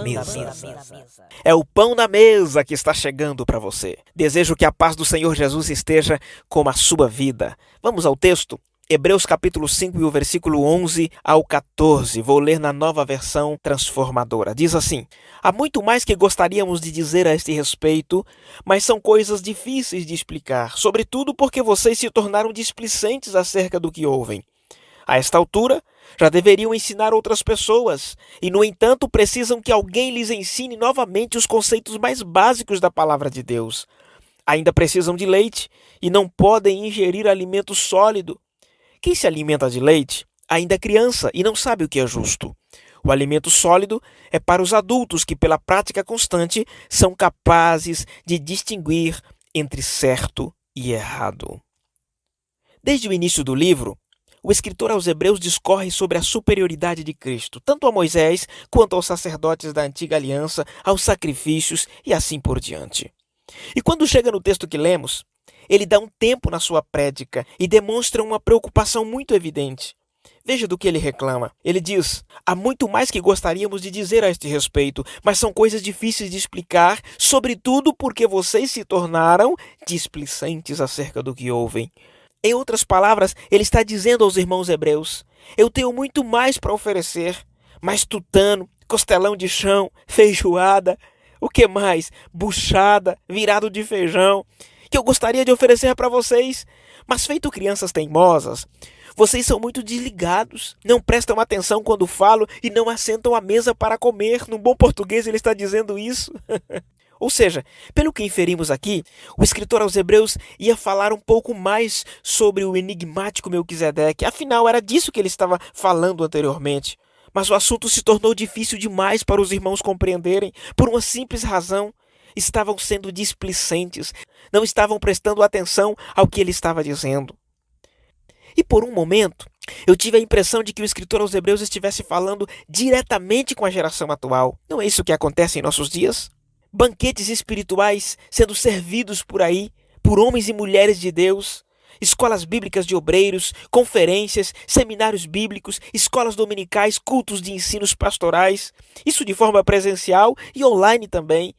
mesa. É o pão na mesa que está chegando para você. Desejo que a paz do Senhor Jesus esteja com a sua vida. Vamos ao texto? Hebreus capítulo 5 e o versículo 11 ao 14. Vou ler na nova versão transformadora. Diz assim: há muito mais que gostaríamos de dizer a este respeito, mas são coisas difíceis de explicar, sobretudo porque vocês se tornaram displicentes acerca do que ouvem. A esta altura, já deveriam ensinar outras pessoas, e no entanto precisam que alguém lhes ensine novamente os conceitos mais básicos da palavra de Deus. Ainda precisam de leite e não podem ingerir alimento sólido. Quem se alimenta de leite ainda é criança e não sabe o que é justo. O alimento sólido é para os adultos que, pela prática constante, são capazes de distinguir entre certo e errado. Desde o início do livro, o escritor aos Hebreus discorre sobre a superioridade de Cristo, tanto a Moisés quanto aos sacerdotes da antiga aliança, aos sacrifícios e assim por diante. E quando chega no texto que lemos, ele dá um tempo na sua prédica e demonstra uma preocupação muito evidente. Veja do que ele reclama. Ele diz: há muito mais que gostaríamos de dizer a este respeito, mas são coisas difíceis de explicar, sobretudo porque vocês se tornaram displicentes acerca do que ouvem. Em outras palavras, ele está dizendo aos irmãos hebreus: eu tenho muito mais para oferecer, mas tutano, costelão de chão, feijoada, o que mais? Buchada, virado de feijão, que eu gostaria de oferecer para vocês, mas feito crianças teimosas, vocês são muito desligados, não prestam atenção quando falo e não assentam à mesa para comer. Num bom português ele está dizendo isso. Ou seja, pelo que inferimos aqui, o escritor aos Hebreus ia falar um pouco mais sobre o enigmático Melquisedeque. Afinal, era disso que ele estava falando anteriormente. Mas o assunto se tornou difícil demais para os irmãos compreenderem, por uma simples razão. Estavam sendo displicentes, não estavam prestando atenção ao que ele estava dizendo. E por um momento, eu tive a impressão de que o escritor aos Hebreus estivesse falando diretamente com a geração atual. Não é isso que acontece em nossos dias? Banquetes espirituais sendo servidos por aí, por homens e mulheres de Deus, escolas bíblicas de obreiros, conferências, seminários bíblicos, escolas dominicais, cultos de ensinos pastorais, isso de forma presencial e online também.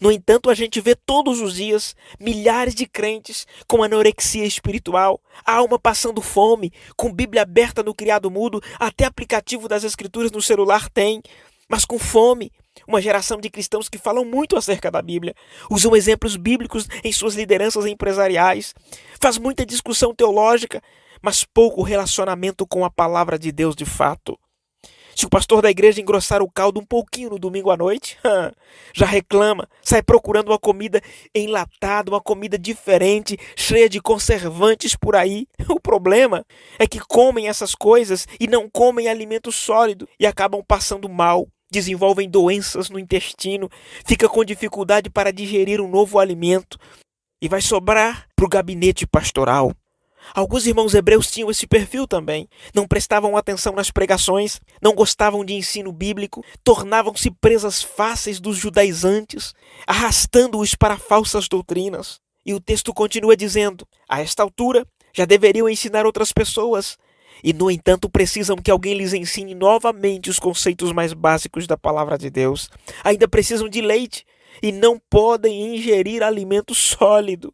No entanto, a gente vê todos os dias milhares de crentes com anorexia espiritual, a alma passando fome, com Bíblia aberta no criado mudo, até aplicativo das Escrituras no celular tem, mas com fome. Uma geração de cristãos que falam muito acerca da Bíblia, usam exemplos bíblicos em suas lideranças empresariais, faz muita discussão teológica, mas pouco relacionamento com a palavra de Deus de fato. Se o pastor da igreja engrossar o caldo um pouquinho no domingo à noite, já reclama, sai procurando uma comida enlatada, uma comida diferente, cheia de conservantes por aí. O problema é que comem essas coisas e não comem alimento sólido e acabam passando mal, desenvolvem doenças no intestino, fica com dificuldade para digerir um novo alimento e vai sobrar para o gabinete pastoral. Alguns irmãos hebreus tinham esse perfil também. Não prestavam atenção nas pregações, não gostavam de ensino bíblico, tornavam-se presas fáceis dos judaizantes, arrastando-os para falsas doutrinas. E o texto continua dizendo: a esta altura já deveriam ensinar outras pessoas, e no entanto precisam que alguém lhes ensine novamente os conceitos mais básicos da palavra de Deus. Ainda precisam de leite e não podem ingerir alimento sólido.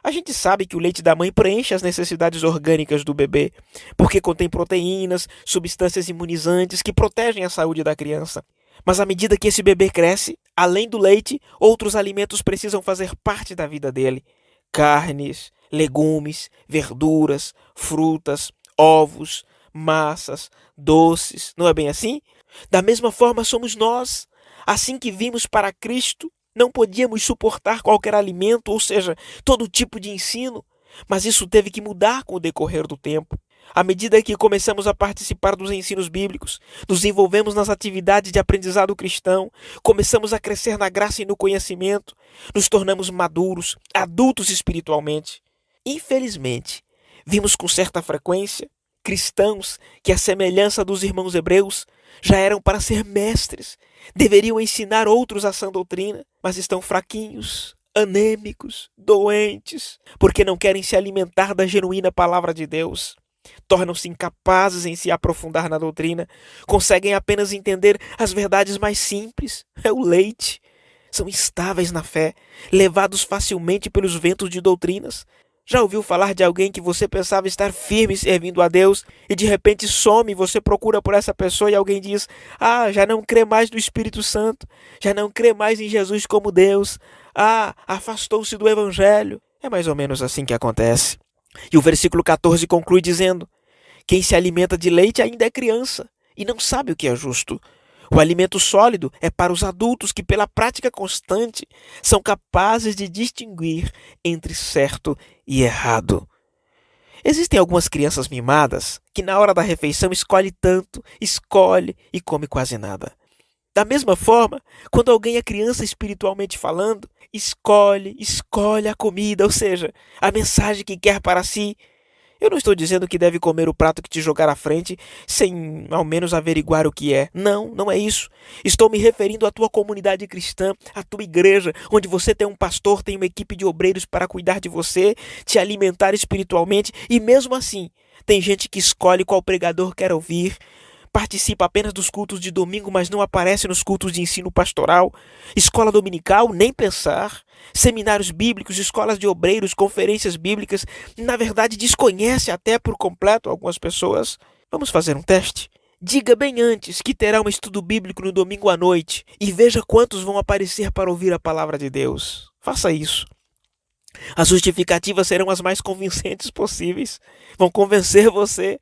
A gente sabe que o leite da mãe preenche as necessidades orgânicas do bebê, porque contém proteínas, substâncias imunizantes que protegem a saúde da criança. Mas à medida que esse bebê cresce, além do leite, outros alimentos precisam fazer parte da vida dele. Carnes, legumes, verduras, frutas, ovos, massas, doces. Não é bem assim? Da mesma forma somos nós. Assim que vimos para Cristo, não podíamos suportar qualquer alimento, ou seja, todo tipo de ensino, mas isso teve que mudar com o decorrer do tempo. À medida que começamos a participar dos ensinos bíblicos, nos envolvemos nas atividades de aprendizado cristão, começamos a crescer na graça e no conhecimento, nos tornamos maduros, adultos espiritualmente. Infelizmente, vimos com certa frequência cristãos que, à semelhança dos irmãos hebreus, já eram para ser mestres, deveriam ensinar outros a sã doutrina, mas estão fraquinhos, anêmicos, doentes, porque não querem se alimentar da genuína palavra de Deus. tornam-se incapazes em se aprofundar na doutrina, conseguem apenas entender as verdades mais simples. É o leite. São instáveis na fé, levados facilmente pelos ventos de doutrinas. Já ouviu falar de alguém que você pensava estar firme servindo a Deus e de repente some e você procura por essa pessoa e alguém diz: "Ah, já não crê mais no Espírito Santo, já não crê mais em Jesus como Deus, afastou-se do Evangelho." É mais ou menos assim que acontece. E o versículo 14 conclui dizendo: "Quem se alimenta de leite ainda é criança e não sabe o que é justo. O alimento sólido é para os adultos que, pela prática constante, são capazes de distinguir entre certo e errado." Existem algumas crianças mimadas que, na hora da refeição, escolhe e come quase nada. Da mesma forma, quando alguém é criança espiritualmente falando, escolhe a comida, ou seja, a mensagem que quer para si. Eu não estou dizendo que deve comer o prato que te jogar à frente sem ao menos averiguar o que é. Não, não é isso. Estou me referindo à tua comunidade cristã, à tua igreja, onde você tem um pastor, tem uma equipe de obreiros para cuidar de você, te alimentar espiritualmente, e mesmo assim, tem gente que escolhe qual pregador quer ouvir, participa apenas dos cultos de domingo, mas não aparece nos cultos de ensino pastoral, escola dominical, nem pensar, seminários bíblicos, escolas de obreiros, conferências bíblicas, na verdade desconhece até por completo algumas pessoas. Vamos fazer um teste? Diga bem antes que terá um estudo bíblico no domingo à noite e veja quantos vão aparecer para ouvir a palavra de Deus. Faça isso. As justificativas serão as mais convincentes possíveis, vão convencer você.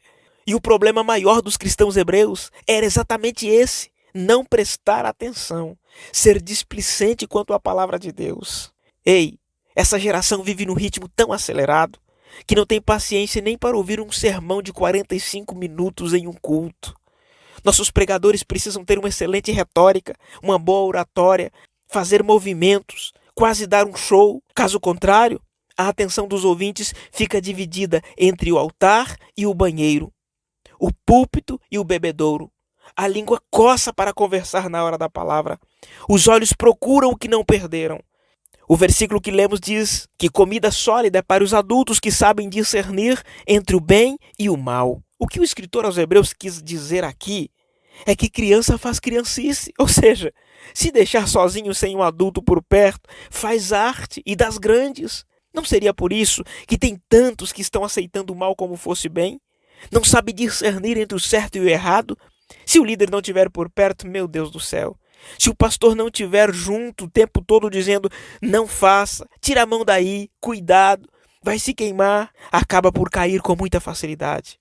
E o problema maior dos cristãos hebreus era exatamente esse: não prestar atenção, ser displicente quanto à palavra de Deus. Ei, essa geração vive num ritmo tão acelerado que não tem paciência nem para ouvir um sermão de 45 minutos em um culto. Nossos pregadores precisam ter uma excelente retórica, uma boa oratória, fazer movimentos, quase dar um show. Caso contrário, a atenção dos ouvintes fica dividida entre o altar e o banheiro, o púlpito e o bebedouro. A língua coça para conversar na hora da palavra. Os olhos procuram o que não perderam. O versículo que lemos diz que comida sólida é para os adultos que sabem discernir entre o bem e o mal. O que o escritor aos Hebreus quis dizer aqui é que criança faz criancice, ou seja, se deixar sozinho sem um adulto por perto, faz arte e das grandes. Não seria por isso que tem tantos que estão aceitando o mal como fosse bem? Não sabe discernir entre o certo e o errado? Se o líder não estiver por perto, meu Deus do céu. Se o pastor não estiver junto o tempo todo dizendo: "Não faça, tira a mão daí, cuidado, vai se queimar", acaba por cair com muita facilidade.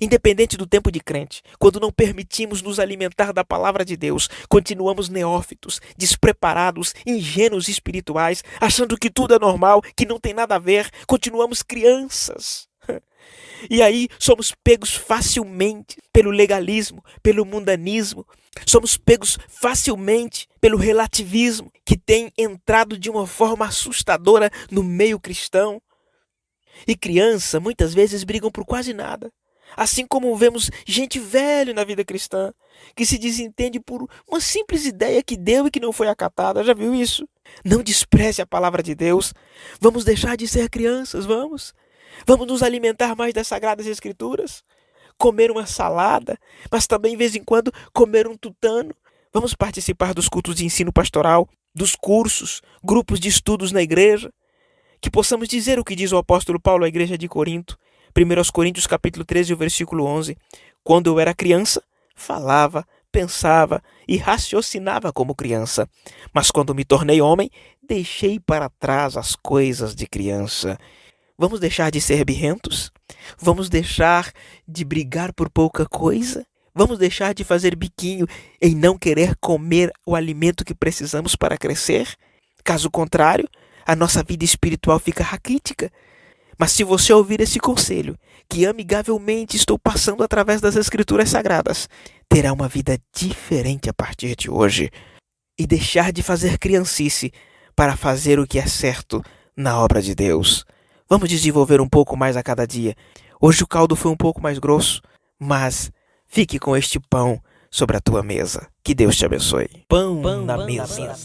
Independente do tempo de crente, quando não permitimos nos alimentar da palavra de Deus, continuamos neófitos, despreparados, ingênuos espirituais, achando que tudo é normal, que não tem nada a ver, continuamos crianças. E aí somos pegos facilmente pelo legalismo, pelo mundanismo, somos pegos facilmente pelo relativismo que tem entrado de uma forma assustadora no meio cristão. E crianças muitas vezes brigam por quase nada. Assim como vemos gente velha na vida cristã, que se desentende por uma simples ideia que deu e que não foi acatada. Já viu isso? Não despreze a palavra de Deus. Vamos deixar de ser crianças, vamos. Vamos nos alimentar mais das Sagradas Escrituras. Comer uma salada, mas também, de vez em quando, comer um tutano. Vamos participar dos cultos de ensino pastoral, dos cursos, grupos de estudos na igreja. Que possamos dizer o que diz o apóstolo Paulo à igreja de Corinto. 1 Coríntios capítulo 13, versículo 11. Quando eu era criança, falava, pensava e raciocinava como criança. Mas quando me tornei homem, deixei para trás as coisas de criança. Vamos deixar de ser birrentos? Vamos deixar de brigar por pouca coisa? Vamos deixar de fazer biquinho em não querer comer o alimento que precisamos para crescer? Caso contrário, a nossa vida espiritual fica raquítica. Mas se você ouvir esse conselho, que amigavelmente estou passando através das Escrituras Sagradas, terá uma vida diferente a partir de hoje. E deixar de fazer criancice para fazer o que é certo na obra de Deus. Vamos desenvolver um pouco mais a cada dia. Hoje o caldo foi um pouco mais grosso, mas fique com este pão sobre a tua mesa. Que Deus te abençoe. Pão na mesa.